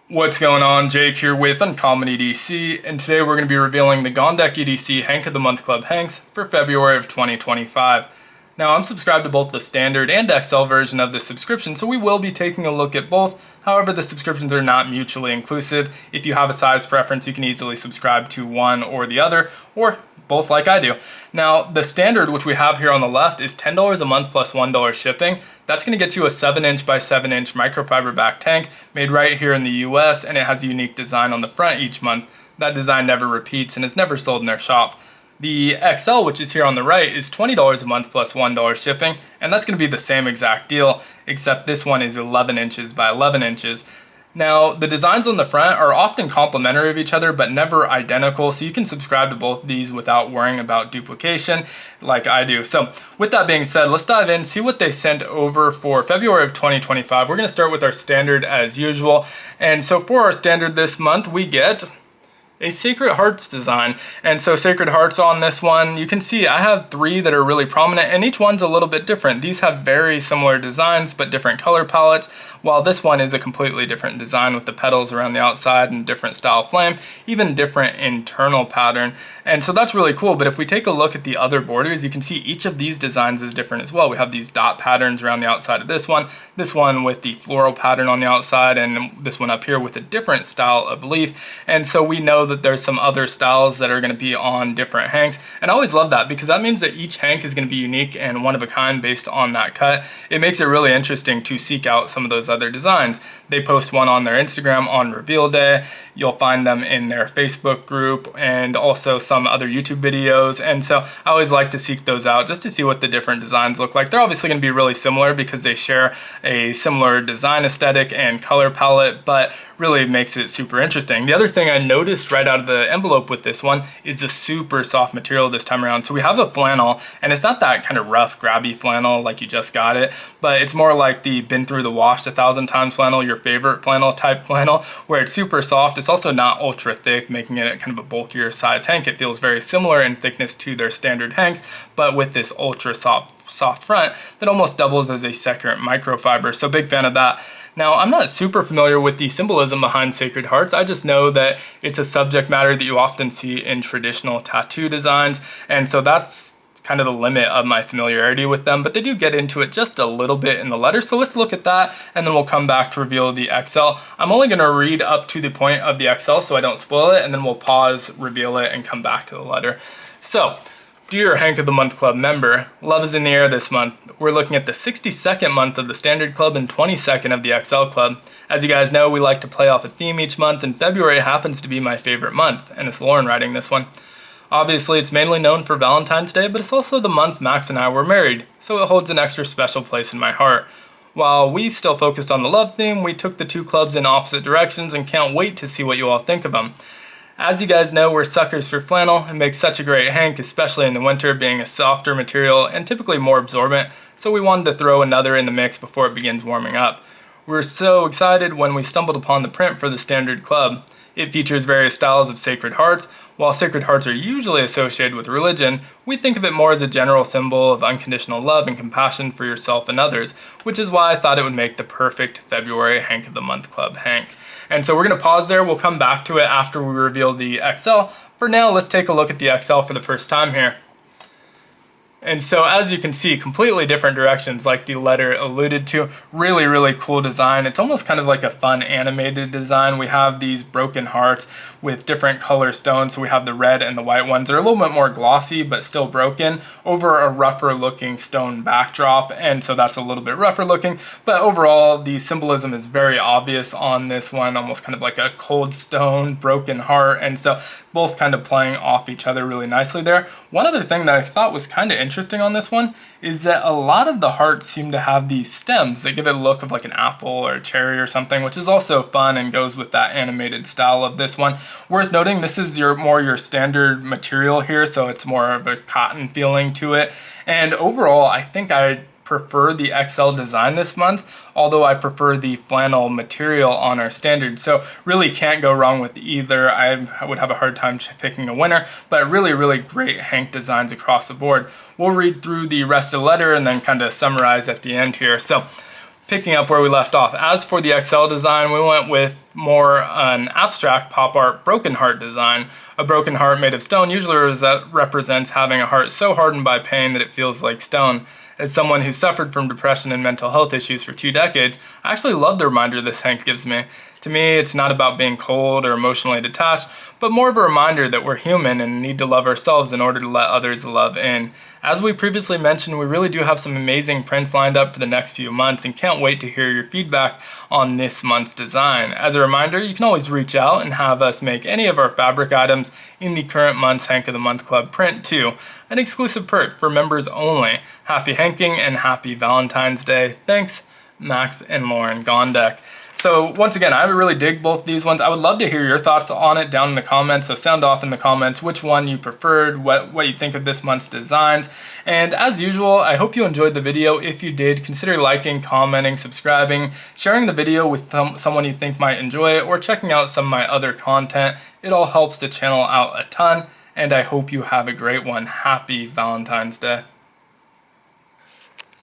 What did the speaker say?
What's going on? Jake here with Uncommon EDC, and today we're going to be revealing the Gondek EDC Hank of the Month Club Hanks for February of 2025. Now, I'm subscribed to both the standard and XL version of this subscription, so we will be taking a look at both. However, the subscriptions are not mutually inclusive. If you have a size preference, you can easily subscribe to one or the other, or both like I do. Now, the standard, which we have here on the left, is $10 a month plus $1 shipping. That's going to get you a 7" by 7" microfiber back tank made right here in the US, and it has a unique design on the front each month. That design never repeats and is never sold in their shop. The XL, which is here on the right, is $20 a month plus $1 shipping, and that's going to be the same exact deal, except this one is 11" by 11". Now, the designs on the front are often complementary of each other, but never identical, so you can subscribe to both these without worrying about duplication like I do. So with that being said, let's dive in, see what they sent over for February of 2025. We're going to start with our standard as usual. And so for our standard this month, we get a Sacred Hearts design. And so Sacred Hearts on this one, you can see I have 3 that are really prominent, and each one's a little bit different. These have very similar designs but different color palettes, while this one is a completely different design with the petals around the outside and different style flame, even different internal pattern. And so that's really cool. But if we take a look at the other borders, you can see each of these designs is different as well. We have these dot patterns around the outside of this one with the floral pattern on the outside, and this one up here with a different style of leaf. And so we know that there's some other styles that are going to be on different hanks, and I always love that because that means that each hank is going to be unique and one of a kind based on that cut. It makes it really interesting to seek out some of those other designs. They post one on their Instagram on reveal day. You'll find them in their Facebook group and also some other YouTube videos, and so I always like to seek those out just to see what the different designs look like. They're obviously going to be really similar because they share a similar design aesthetic and color palette, but really makes it super interesting. The other thing I noticed right out of the envelope with this one is the super soft material this time around. So we have a flannel, and it's not that kind of rough, grabby flannel like you just got it, but it's more like the been through the wash 1,000 times flannel, your favorite flannel type flannel, where it's super soft. It's also not ultra thick, making it kind of a bulkier size hank. It feels very similar in thickness to their standard hanks, but with this ultra soft front that almost doubles as a second microfiber. So big fan of that. Now, I'm not super familiar with the symbolism behind Sacred Hearts. I just know that it's a subject matter that you often see in traditional tattoo designs, and so that's kind of the limit of my familiarity with them, but they do get into it just a little bit in the letter. So let's look at that, and then we'll come back to reveal the XL. I'm only going to read up to the point of the XL so I don't spoil it, and then we'll pause, reveal it, and come back to the letter. So, dear Hank of the Month Club member, love is in the air this month. We're looking at the 62nd month of the Standard Club and 22nd of the XL Club. As you guys know, we like to play off a theme each month, and February happens to be my favorite month, and it's Lauren writing this one. Obviously, it's mainly known for Valentine's Day, but it's also the month Max and I were married, so it holds an extra special place in my heart. While we still focused on the love theme, we took the 2 clubs in opposite directions and can't wait to see what you all think of them. As you guys know, we're suckers for flannel. It makes such a great hank, especially in the winter, being a softer material and typically more absorbent, so we wanted to throw another in the mix before it begins warming up. We were so excited when we stumbled upon the print for the Standard Club. It features various styles of Sacred Hearts. While Sacred Hearts are usually associated with religion, we think of it more as a general symbol of unconditional love and compassion for yourself and others, which is why I thought it would make the perfect February Hank of the Month Club hank. And so we're going to pause there. We'll come back to it after we reveal the XL. For now, let's take a look at the XL for the first time here. And so as you can see, completely different directions like the letter alluded to. Really, really cool design. It's almost kind of like a fun animated design. We have these broken hearts with different color stones. So we have the red and the white ones. They're a little bit more glossy, but still broken over a rougher looking stone backdrop. And so that's a little bit rougher looking. But overall, the symbolism is very obvious on this one, almost kind of like a cold stone, broken heart. And so both kind of playing off each other really nicely there. One other thing that I thought was kind of interesting on this one is that a lot of the hearts seem to have these stems that give it a look of like an apple or a cherry or something, which is also fun and goes with that animated style of this one. Worth noting, this is more your standard material here, so it's more of a cotton feeling to it. And overall, I think I prefer the XL design this month, although I prefer the flannel material on our standard. So really can't go wrong with either. I would have a hard time picking a winner, but really, really great hank designs across the board. We'll read through the rest of the letter and then kind of summarize at the end here. So picking up where we left off, as for the XL design, we went with more an abstract pop art broken heart design. A broken heart made of stone usually represents having a heart so hardened by pain that it feels like stone. As someone who suffered from depression and mental health issues for 2 decades, I actually love the reminder this hank gives me. To me, it's not about being cold or emotionally detached, but more of a reminder that we're human and need to love ourselves in order to let others love in. As we previously mentioned, we really do have some amazing prints lined up for the next few months and can't wait to hear your feedback on this month's design. As a reminder, you can always reach out and have us make any of our fabric items in the current month's Hank of the Month Club print too. An exclusive perk for members only. Happy hanking and happy Valentine's Day. Thanks, Max and Lauren Gondek. So once again, I really dig both these ones. I would love to hear your thoughts on it down in the comments. So sound off in the comments which one you preferred, what you think of this month's designs. And as usual, I hope you enjoyed the video. If you did, consider liking, commenting, subscribing, sharing the video with someone you think might enjoy it, or checking out some of my other content. It all helps the channel out a ton, and I hope you have a great one. Happy Valentine's Day.